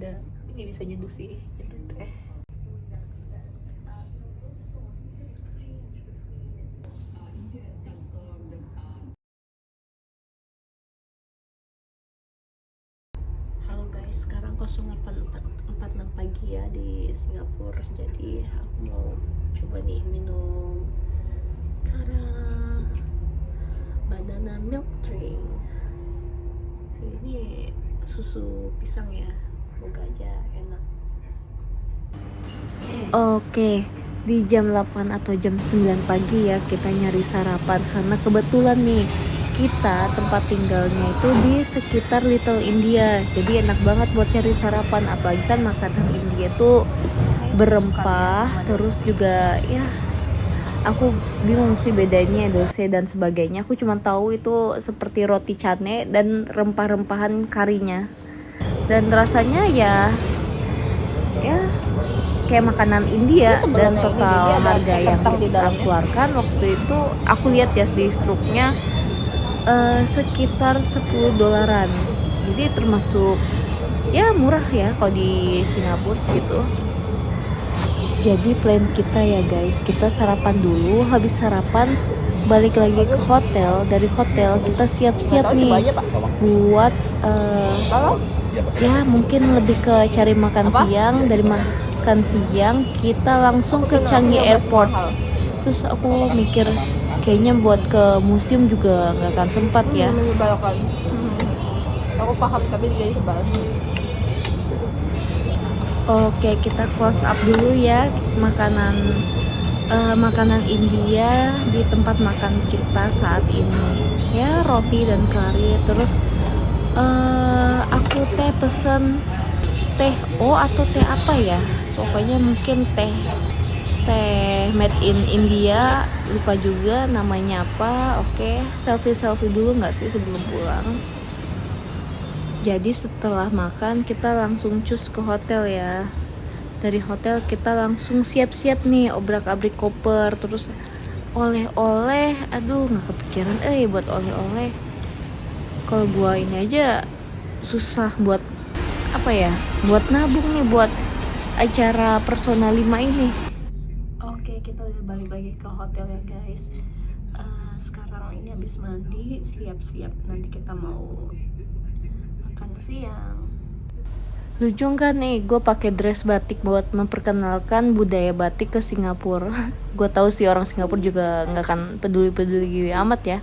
ada ini bisa nyeduh sih gitu teh. Halo guys, sekarang 08.46 pagi ya di Singapura. Jadi aku mau coba nih minum cara banana milk drink. Ini susu pisang ya, semoga aja enak. Oke, di jam 8 atau jam 9 pagi ya kita nyari sarapan karena kebetulan nih kita tempat tinggalnya itu di sekitar Little India. Jadi enak banget buat cari sarapan, apalagi kan makanan India tuh berempah, terus juga ya aku bingung sih bedanya dosa dan sebagainya. Aku cuma tahu itu seperti roti cane dan rempah-rempahan karinya. Dan rasanya ya kayak makanan India, dan total harga yang kita keluarkan waktu itu aku lihat ya di struknya sekitar 10 dolaran. Jadi termasuk ya murah ya kalau di Singapura gitu. Jadi plan kita ya guys, kita sarapan dulu, habis sarapan balik lagi ke hotel. Dari hotel kita siap-siap nih buat ya mungkin lebih ke cari makan siang. Dari makan siang kita langsung ke Changi Airport. Terus aku mikir kayaknya buat ke museum juga nggak akan sempat ya. Aku paham tapi dia sebal. Oke, kita close up dulu ya makanan India di tempat makan kita saat ini. Ya roti dan kari. Terus aku pesen teh atau teh apa ya, pokoknya mungkin teh made in India, lupa juga namanya apa. Oke, selfie dulu nggak sih sebelum pulang. Jadi setelah makan kita langsung cus ke hotel ya. Dari hotel kita langsung siap-siap nih obrak-abrik koper. Terus oleh-oleh, aduh nggak kepikiran buat oleh-oleh. Kalau gua ini aja susah buat apa ya, buat nabung nih buat acara Persona 5 ini. Oke, kita udah balik lagi ke hotel ya guys. Sekarang ini habis mandi, siap-siap nanti kita mau makan siang. Lucu kan nih, gue pakai dress batik buat memperkenalkan budaya batik ke Singapura. Gue tahu sih orang Singapura juga nggak akan peduli amat ya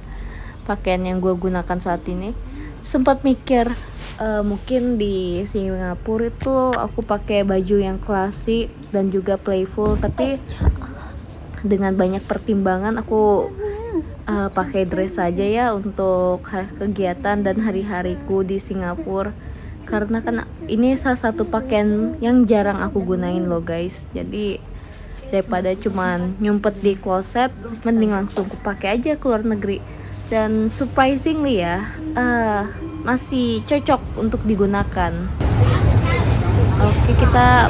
pakaian yang gue gunakan saat ini. Sempat mikir mungkin di Singapura itu aku pakai baju yang klasik dan juga playful, tapi dengan banyak pertimbangan aku pakai dress saja ya untuk kegiatan dan hari-hariku di Singapura. Karena kan ini salah satu pakaian yang jarang aku gunain loh guys. Jadi daripada cuman nyumpet di kloset, mending langsung aku pakai aja ke luar negeri. Dan surprisingly ya, masih cocok untuk digunakan. Oke, kita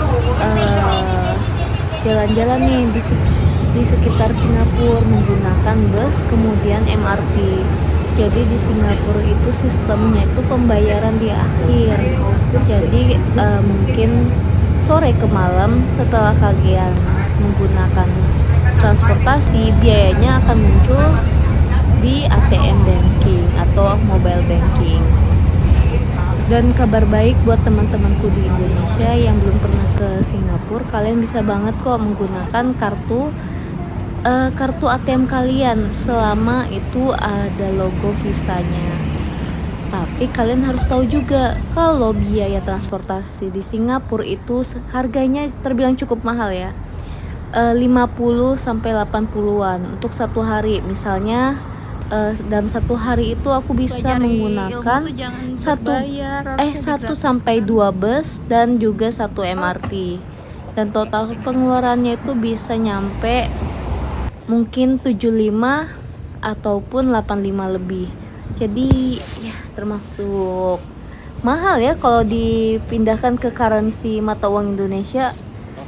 jalan-jalan nih di sekitar Singapura menggunakan bus, kemudian MRT. Jadi di Singapura itu sistemnya itu pembayaran di akhir. Jadi mungkin sore ke malam setelah kalian menggunakan transportasi, biayanya akan muncul di ATM banking atau mobile banking. Dan kabar baik buat teman-temanku di Indonesia yang belum pernah ke Singapura, kalian bisa banget kok menggunakan kartu ATM kalian selama itu ada logo visanya. Tapi kalian harus tahu juga kalau biaya transportasi di Singapura itu harganya terbilang cukup mahal ya. 50 sampai 80-an untuk satu hari. Misalnya dalam satu hari itu aku bisa menggunakan 1 sampai 2 bus dan juga 1 MRT. Dan total pengeluarannya itu bisa nyampe mungkin 75 ataupun 85 lebih. Jadi ya termasuk mahal ya kalau dipindahkan ke currency mata uang Indonesia.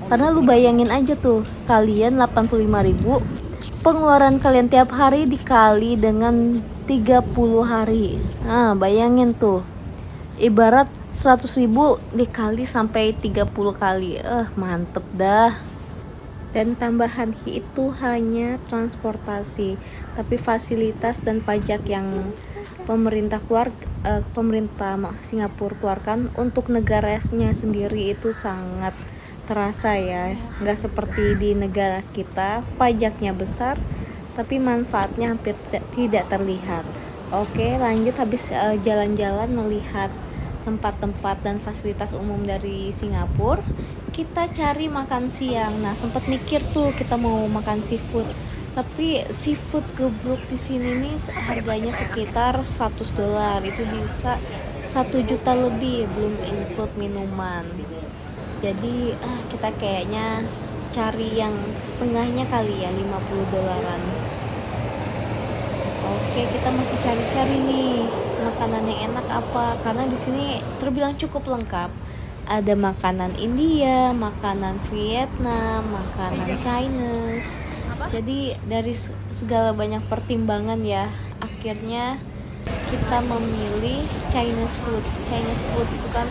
Karena lu bayangin aja tuh, kalian 85.000, pengeluaran kalian tiap hari dikali dengan 30 hari. Nah, bayangin tuh. Ibarat 100.000 dikali sampai 30 kali, mantep dah. Dan tambahan itu hanya transportasi, tapi fasilitas dan pajak yang pemerintah Singapura keluarkan untuk negaranya sendiri itu sangat terasa ya, nggak seperti di negara kita pajaknya besar tapi manfaatnya hampir tidak terlihat. Oke, lanjut. Habis jalan-jalan melihat tempat-tempat dan fasilitas umum dari Singapura, kita cari makan siang. Nah, sempat mikir tuh kita mau makan seafood, tapi seafood gebrek di sini nih harganya sekitar $100. Itu bisa 1 juta lebih, belum include minuman. Jadi kita kayaknya cari yang setengahnya kali ya, $50. Oke, kita masih cari-cari nih makanan yang enak apa, karena di sini terbilang cukup lengkap. Ada makanan India, makanan Vietnam, makanan Chinese. Jadi dari segala banyak pertimbangan ya, akhirnya kita memilih Chinese food. Chinese food itu kan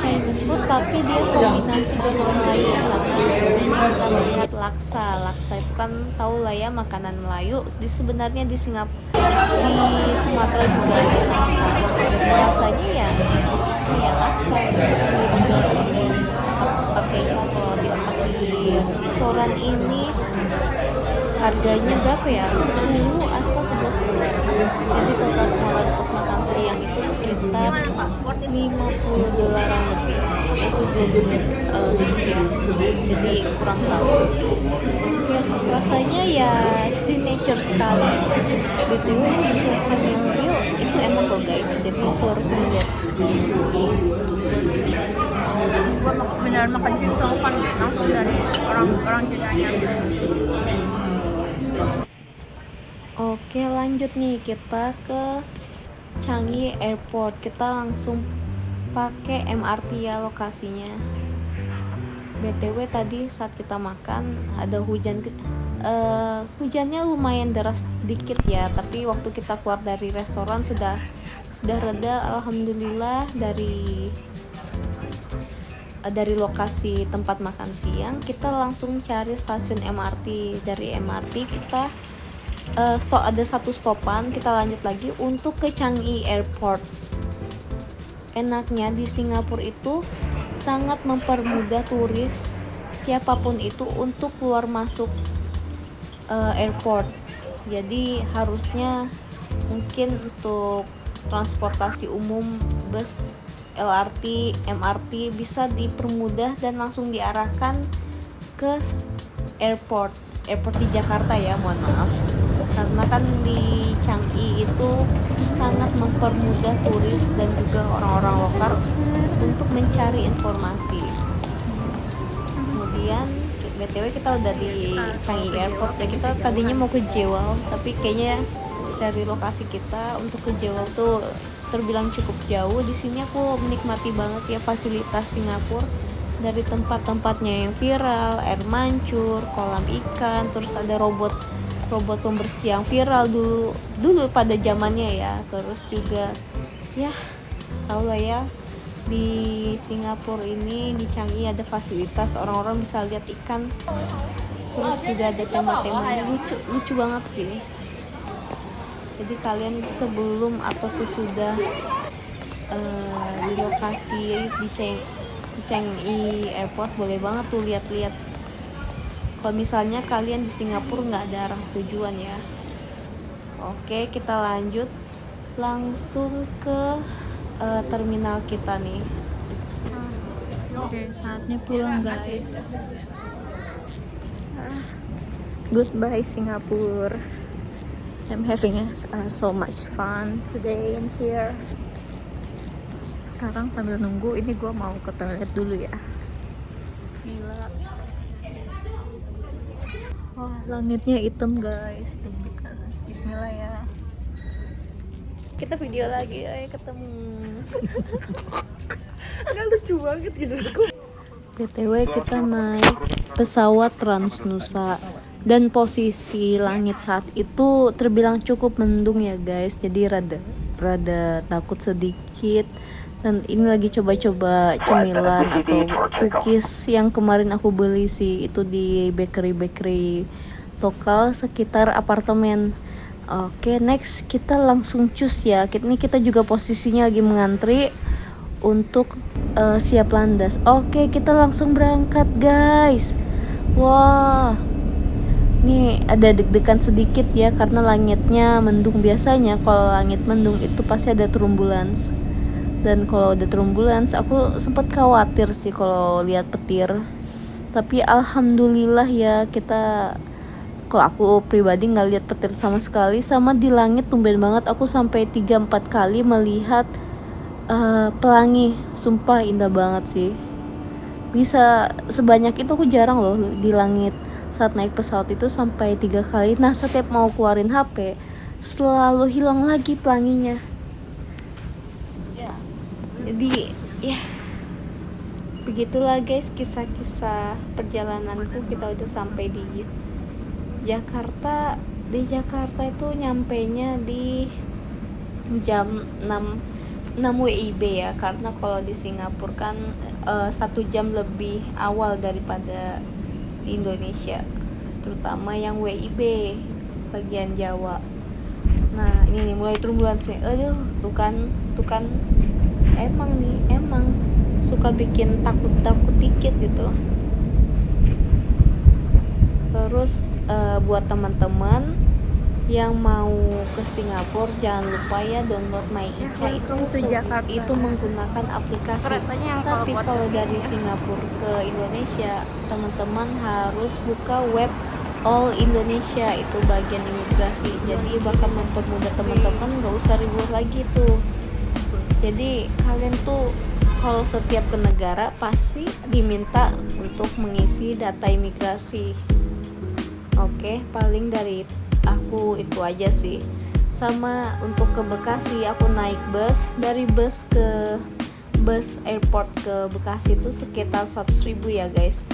Chinese food tapi dia kombinasi dengan Melayu, karena di sini kita melihat laksa. Laksa itu kan tahu lah ya, makanan Melayu. Sebenarnya di di Sumatera juga ada laksa. Rasanya ya kayak laksa gitu, otak kayak gitu. Kalau di otak di restoran ini harganya berapa ya, 10 atau 11 dolar. Jadi total pengeluaran untuk makan siang itu sekitar $50 lebih. Itu sekian, jadi kurang tahu ya. Rasanya ya signature sekali. BTW ginger fan yang real itu enak loh guys, jadi suara kemudian Gue beneran makan ginger fan langsung dari orang Cina-nya. Oke, lanjut nih, kita ke Changi Airport. Kita langsung pakai MRT ya lokasinya. BTW tadi saat kita makan ada hujannya lumayan deras dikit ya, tapi waktu kita keluar dari restoran sudah reda, alhamdulillah. Dari lokasi tempat makan siang kita langsung cari stasiun MRT. Dari MRT kita ada satu stopan, kita lanjut lagi untuk ke Changi Airport. Enaknya di Singapura itu sangat mempermudah turis siapapun itu untuk keluar masuk airport. Jadi harusnya mungkin untuk transportasi umum, bus, LRT, MRT bisa dipermudah dan langsung diarahkan ke airport di Jakarta ya, mohon maaf. Karena kan di Changi itu sangat mempermudah turis dan juga orang-orang lokal untuk mencari informasi. Kemudian BTW kita udah di Changi Airport ya. Kita tadinya mau ke Jewel, tapi kayaknya dari lokasi kita untuk ke Jewel tuh terbilang cukup jauh. Di sini aku menikmati banget ya fasilitas Singapura, dari tempat-tempatnya yang viral, air mancur, kolam ikan, terus ada robot pembersih yang viral dulu pada zamannya ya. Terus juga ya tau lah ya, di Singapura ini di Changi ada fasilitas orang-orang bisa lihat ikan. Terus juga ada tema-temanya lucu banget sih. Jadi kalian sebelum atau sesudah di lokasi di Changi Airport boleh banget tuh lihat-lihat. Kalau misalnya kalian di Singapura nggak ada arah tujuan ya. Oke, kita lanjut langsung ke terminal kita nih. Oke, saatnya pulang guys. Goodbye Singapore. I'm having so much fun today in here. Sekarang sambil nunggu ini gue mau ke toilet dulu ya. Gila. Wah, langitnya hitam guys. Deg-degan. Bismillah ya. Kita video lagi, ayo ketemu. Agak lucu banget gitu. BTW kita naik pesawat Transnusa dan posisi langit saat itu terbilang cukup mendung ya guys, jadi rada rada takut sedikit. Dan ini lagi coba-coba cemilan atau cookies yang kemarin aku beli sih, itu di bakery lokal sekitar apartemen. Oke, next kita langsung cus ya. Ini kita juga posisinya lagi mengantri untuk siap landas. Oke, kita langsung berangkat guys. Wah, nih ada deg-degan sedikit ya karena langitnya mendung. Biasanya kalau langit mendung itu pasti ada turbulence. Dan kalau ada turbulence aku sempat khawatir sih kalau lihat petir. Tapi alhamdulillah ya, kalau aku pribadi nggak lihat petir sama sekali. Sama di langit tumben banget aku sampai 3-4 kali melihat pelangi. Sumpah indah banget sih. Bisa sebanyak itu aku jarang loh di langit. Saat naik pesawat itu sampai 3 kali. Nah, setiap mau keluarin HP selalu hilang lagi pelanginya. Jadi ya begitulah guys kisah-kisah perjalananku. Kita udah sampai di Jakarta. Di Jakarta itu nyampainya di jam 6 WIB ya, karena kalau di Singapura kan 1 jam lebih awal daripada di Indonesia, terutama yang WIB bagian Jawa. Nah ini nih mulai turbulensi. Aduh, tuh kan emang suka bikin takut dikit gitu. Terus buat teman-teman yang mau ke Singapura jangan lupa ya download MyIcha itu menggunakan aplikasi. Tapi kalau dari Singapura ke Indonesia teman-teman harus buka web All Indonesia, itu bagian imigrasi. Jadi bakal mempermudah teman-teman, gak usah ribut lagi tuh. Jadi kalian tuh kalau setiap ke negara pasti diminta untuk mengisi data imigrasi. Oke, paling dari aku itu aja sih. Sama untuk ke Bekasi aku naik bus, dari bus airport ke Bekasi itu sekitar 100.000 ya guys.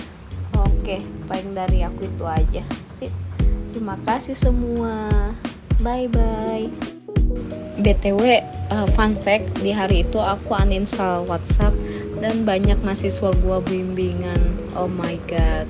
Oke, paling dari aku itu aja. Sip. Terima kasih semua. Bye bye. BTW fun fact, di hari itu aku uninstall WhatsApp dan banyak mahasiswa gua bimbingan. Oh my god.